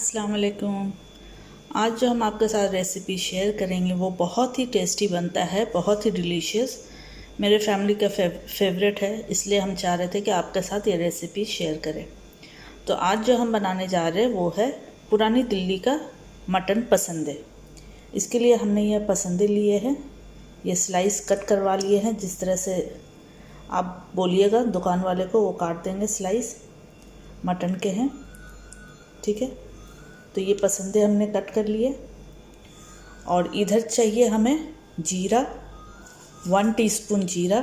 अस्सलाम वालेकुम। आज जो हम आपके साथ रेसिपी शेयर करेंगे वो बहुत ही टेस्टी बनता है, बहुत ही डिलीशियस। मेरे फैमिली का फेवरेट है, इसलिए हम चाह रहे थे कि आपके साथ ये रेसिपी शेयर करें। तो आज जो हम बनाने जा रहे हैं वो है पुरानी दिल्ली का मटन पसंदे। इसके लिए हमने ये पसंदे लिए हैं, ये स्लाइस कट करवा लिए हैं। जिस तरह से आप बोलिएगा दुकान वाले को, वो काट देंगे। स्लाइस मटन के हैं, ठीक है। तो ये पसंदे हमने कट कर लिए। और इधर चाहिए हमें जीरा, 1 टीस्पून जीरा।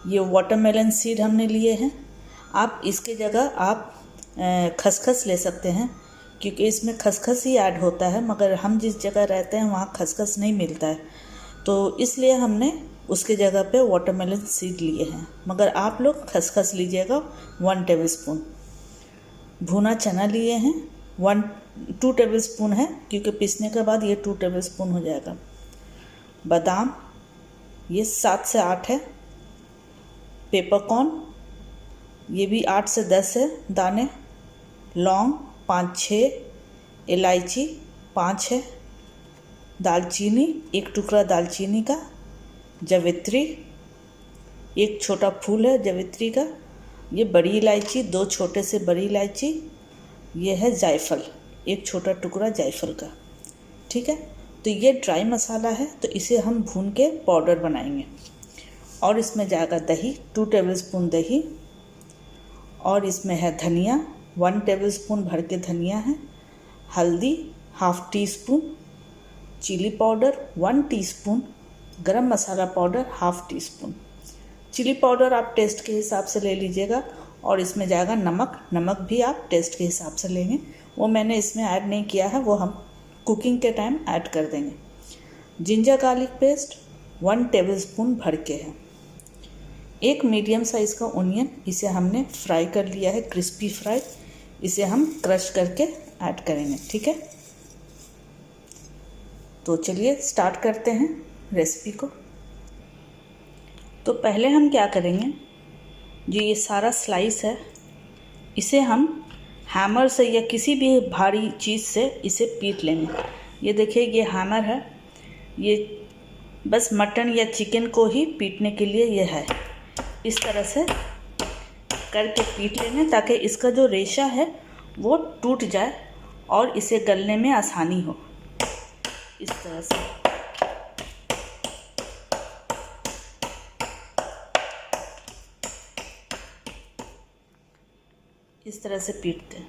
ये वाटरमेलन सीड हमने लिए हैं। आप इसके जगह आप खसखस ले सकते हैं, क्योंकि इसमें खसखस ही ऐड होता है, मगर हम जिस जगह रहते हैं वहाँ खसखस नहीं मिलता है, तो इसलिए हमने उसके जगह पे वाटरमेलन सीड लिए हैं। मगर आप लोग खसखस लीजिएगा 1 टेबलस्पून। भुना चना लिए हैं 2 टेबलस्पून है, क्योंकि पीसने के बाद ये 2 टेबलस्पून हो जाएगा। बादाम ये 7 से 8 है। पेपरकॉर्न ये भी 8 से 10 है दाने। लौंग 5-6, इलायची 5 है। दालचीनी 1 टुकड़ा दालचीनी का। जावित्री 1 छोटा फूल है जावित्री का। ये बड़ी इलायची 2 छोटे से बड़ी इलायची। ये है जायफल, 1 छोटा टुकड़ा जायफल का, ठीक है। तो ये ड्राई मसाला है, तो इसे हम भून के पाउडर बनाएंगे। और इसमें जाएगा दही, 2 टेबलस्पून दही। और इसमें है धनिया, 1 टेबलस्पून भर के धनिया है। हल्दी 1/2 टीस्पून। Chilli powder 1 teaspoon. गरम मसाला पाउडर 1/2 टीस्पून। चिली पाउडर आप टेस्ट के हिसाब से ले लीजिएगा। और इसमें जाएगा नमक भी आप टेस्ट के हिसाब से लेंगे। वो मैंने इसमें ऐड नहीं किया है, वो हम कुकिंग के टाइम ऐड कर देंगे। जिंजर गार्लिक पेस्ट 1 टेबलस्पून भर के है। 1 मीडियम साइज़ का ओनियन, इसे हमने फ्राई कर लिया है, क्रिस्पी फ्राई। इसे हम क्रश करके ऐड करेंगे, ठीक है। तो चलिए स्टार्ट करते हैं रेसिपी को। तो पहले हम क्या करेंगे, जो ये सारा स्लाइस है इसे हम हैमर से या किसी भी भारी चीज़ से इसे पीट लेंगे। ये देखिए, ये हैमर है, ये बस मटन या चिकन को ही पीटने के लिए ये है। इस तरह से करके पीट लेंगे ताकि इसका जो रेशा है वो टूट जाए और इसे गलने में आसानी हो। इस तरह से पीटते हैं।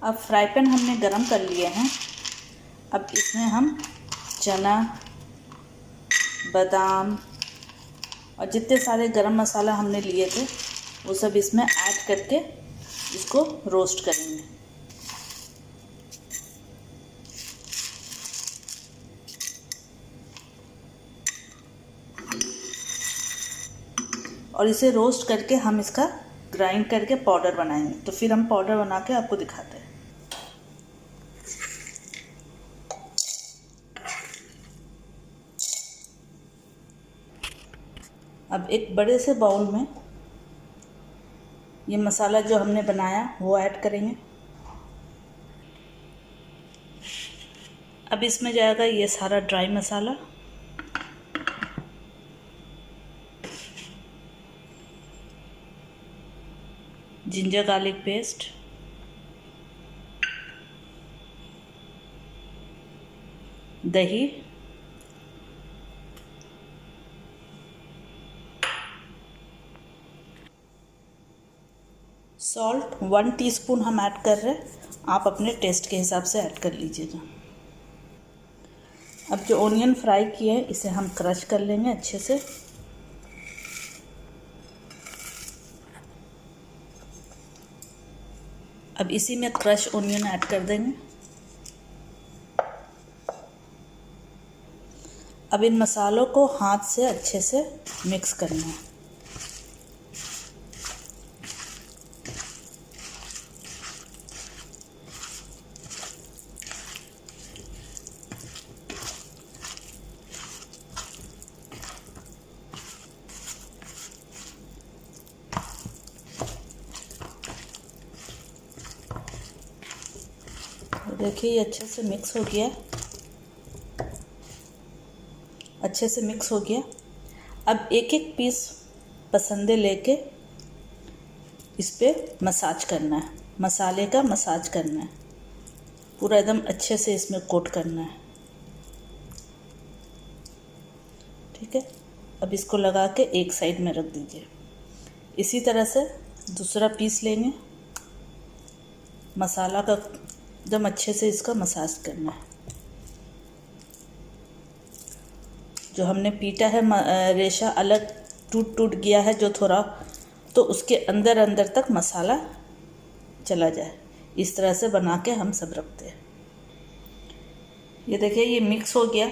अब फ्राई पैन हमने गरम कर लिए हैं। अब इसमें हम चना, बादाम और जितने सारे गरम मसाला हमने लिए थे वो सब इसमें ऐड करके इसको रोस्ट करेंगे। और इसे रोस्ट करके हम इसका ग्राइंड करके पाउडर बनाएंगे। तो फिर हम पाउडर बना के आपको दिखाते हैं। अब एक बड़े से बाउल में ये मसाला जो हमने बनाया वो ऐड करेंगे। अब इसमें जाएगा ये सारा ड्राई मसाला। जिंजर गार्लिक पेस्ट, दही, सॉल्ट 1 टीस्पून हम ऐड कर रहे हैं। आप अपने टेस्ट के हिसाब से ऐड कर लीजिएगा। अब जो ओनियन फ्राई किए हैं इसे हम क्रश कर लेंगे अच्छे से। अब इसी में क्रश ओनियन ऐड कर देंगे। अब इन मसालों को हाथ से अच्छे से मिक्स करना है। देखिए ये अच्छे से मिक्स हो गया, अच्छे से मिक्स हो गया। अब एक एक पीस पसंदे लेके इस पे मसाज करना है, मसाले का मसाज करना है, पूरा एकदम अच्छे से इसमें कोट करना है। ठीक है, अब इसको लगा के एक साइड में रख दीजिए। इसी तरह से दूसरा पीस लेंगे, मसाला का एकदम अच्छे से इसका मसाज करना है। जो हमने पीटा है रेशा अलग टूट गया है जो थोड़ा, तो उसके अंदर अंदर तक मसाला चला जाए। इस तरह से बना के हम सब रखते हैं। ये देखिए ये मिक्स हो गया।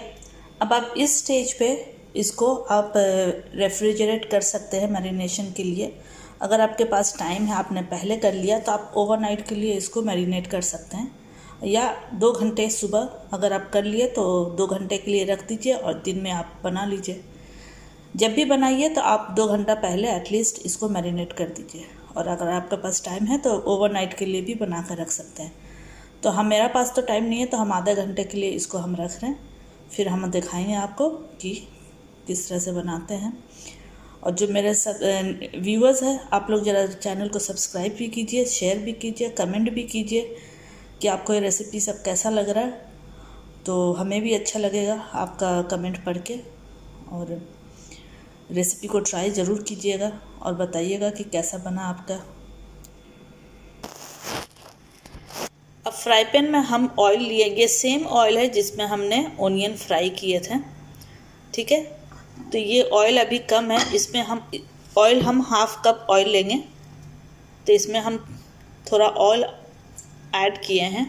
अब आप इस स्टेज पे इसको आप रेफ्रिजरेट कर सकते हैं मैरिनेशन के लिए। अगर आपके पास टाइम है, आपने पहले कर लिया, तो आप ओवरनाइट के लिए इसको मैरिनेट कर सकते हैं, या 2 घंटे सुबह अगर आप कर लिए तो 2 घंटे के लिए रख दीजिए और दिन में आप बना लीजिए। जब भी बनाइए तो आप 2 घंटा पहले एटलीस्ट इसको मैरिनेट कर दीजिए। और अगर आपके पास टाइम है तो ओवरनाइट के लिए भी बना कर रख सकते हैं। तो मेरा पास तो टाइम नहीं है, तो हम आधा घंटे के लिए इसको हम रख रहे हैं। फिर हम दिखाएंगे आपको कि किस तरह से बनाते हैं। और जो मेरे सब व्यूअर्स हैं, आप लोग ज़रा चैनल को सब्सक्राइब भी कीजिए, शेयर भी कीजिए, कमेंट भी कीजिए कि आपको ये रेसिपी सब कैसा लग रहा है। तो हमें भी अच्छा लगेगा आपका कमेंट पढ़ के। और रेसिपी को ट्राई ज़रूर कीजिएगा और बताइएगा कि कैसा बना आपका। अब फ्राई पैन में हम ऑयल लिए, ये सेम ऑयल है जिसमें हमने ओनियन फ्राई किए थे। ठीक है, तो ये ऑयल अभी कम है, इसमें हम हाफ कप ऑयल लेंगे। तो इसमें हम थोड़ा ऑयल ऐड किए हैं।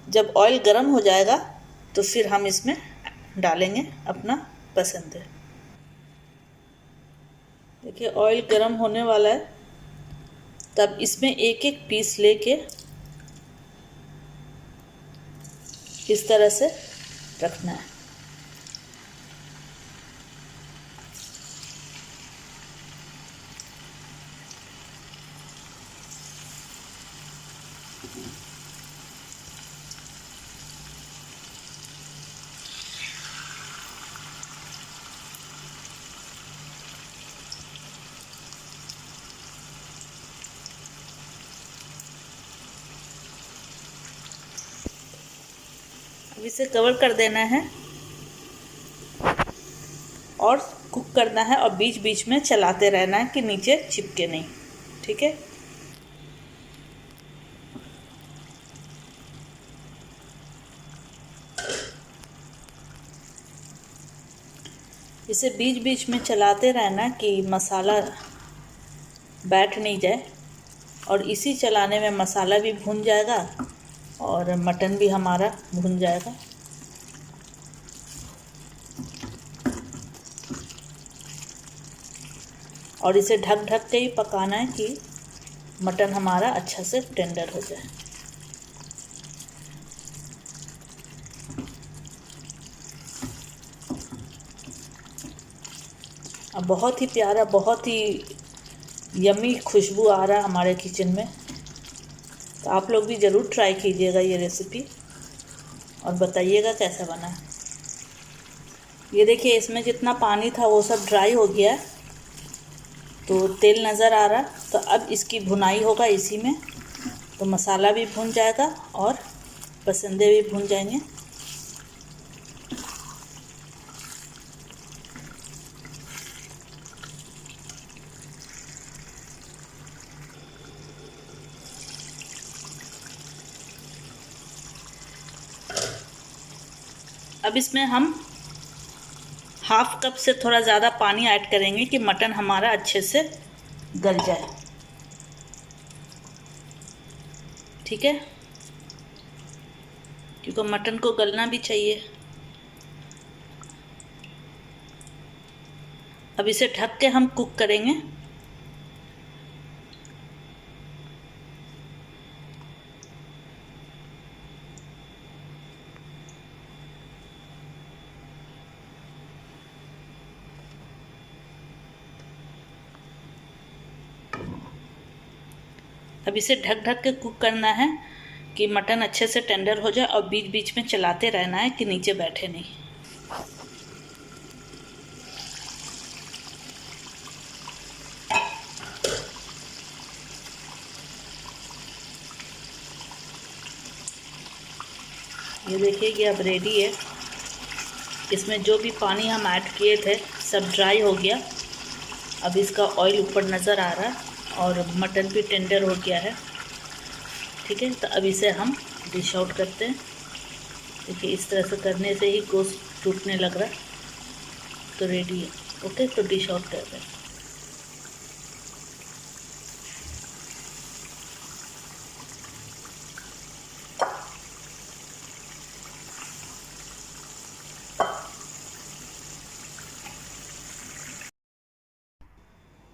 जब ऑयल गर्म हो जाएगा तो फिर हम इसमें डालेंगे अपना पसंद है। देखिए ऑयल गर्म होने वाला है, तब इसमें एक एक पीस लेके इस तरह से रखना है। अब इसे कवर कर देना है और कुक करना है, और बीच बीच में चलाते रहना है कि नीचे चिपके नहीं। ठीक है, इसे बीच बीच में चलाते रहना कि मसाला बैठ नहीं जाए। और इसी चलाने में मसाला भी भून जाएगा और मटन भी हमारा भून जाएगा। और इसे ढक ढक के ही पकाना है कि मटन हमारा अच्छा से टेंडर हो जाए। अब बहुत ही प्यारा, बहुत ही यम्मी खुशबू आ रहा है हमारे किचन में। तो आप लोग भी ज़रूर ट्राई कीजिएगा ये रेसिपी और बताइएगा कैसा बना है। ये देखिए इसमें जितना पानी था वो सब ड्राई हो गया, तो तेल नज़र आ रहा। तो अब इसकी भुनाई होगा इसी में, तो मसाला भी भुन जाएगा और पसंदे भी भुन जाएंगे। अब इसमें हम हाफ कप से थोड़ा ज़्यादा पानी ऐड करेंगे कि मटन हमारा अच्छे से गल जाए। ठीक है, क्योंकि मटन को गलना भी चाहिए। अब इसे ढक के हम कुक करेंगे। अब इसे ढक ढक के कुक करना है कि मटन अच्छे से टेंडर हो जाए, और बीच बीच में चलाते रहना है कि नीचे बैठे नहीं। ये देखिए ये अब रेडी है। इसमें जो भी पानी हम ऐड किए थे सब ड्राई हो गया। अब इसका ऑयल ऊपर नज़र आ रहा है और मटन भी टेंडर हो गया है। ठीक है, तो अब इसे हम डिश आउट करते हैं। देखिए इस तरह से करने से ही गोश्त टूटने लग रहा है, तो रेडी है। ओके, तो डिश आउट कर रहे हैं।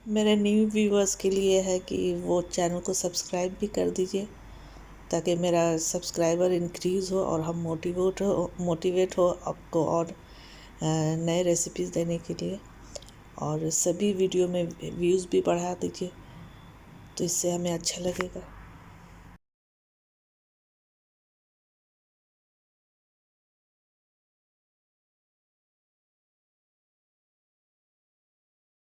मेरे न्यू व्यूअर्स के लिए है कि वो चैनल को सब्सक्राइब भी कर दीजिए, ताकि मेरा सब्सक्राइबर इंक्रीज़ हो और हम मोटिवेट हो आपको और नए रेसिपीज़ देने के लिए। और सभी वीडियो में व्यूज़ भी बढ़ा दीजिए, तो इससे हमें अच्छा लगेगा।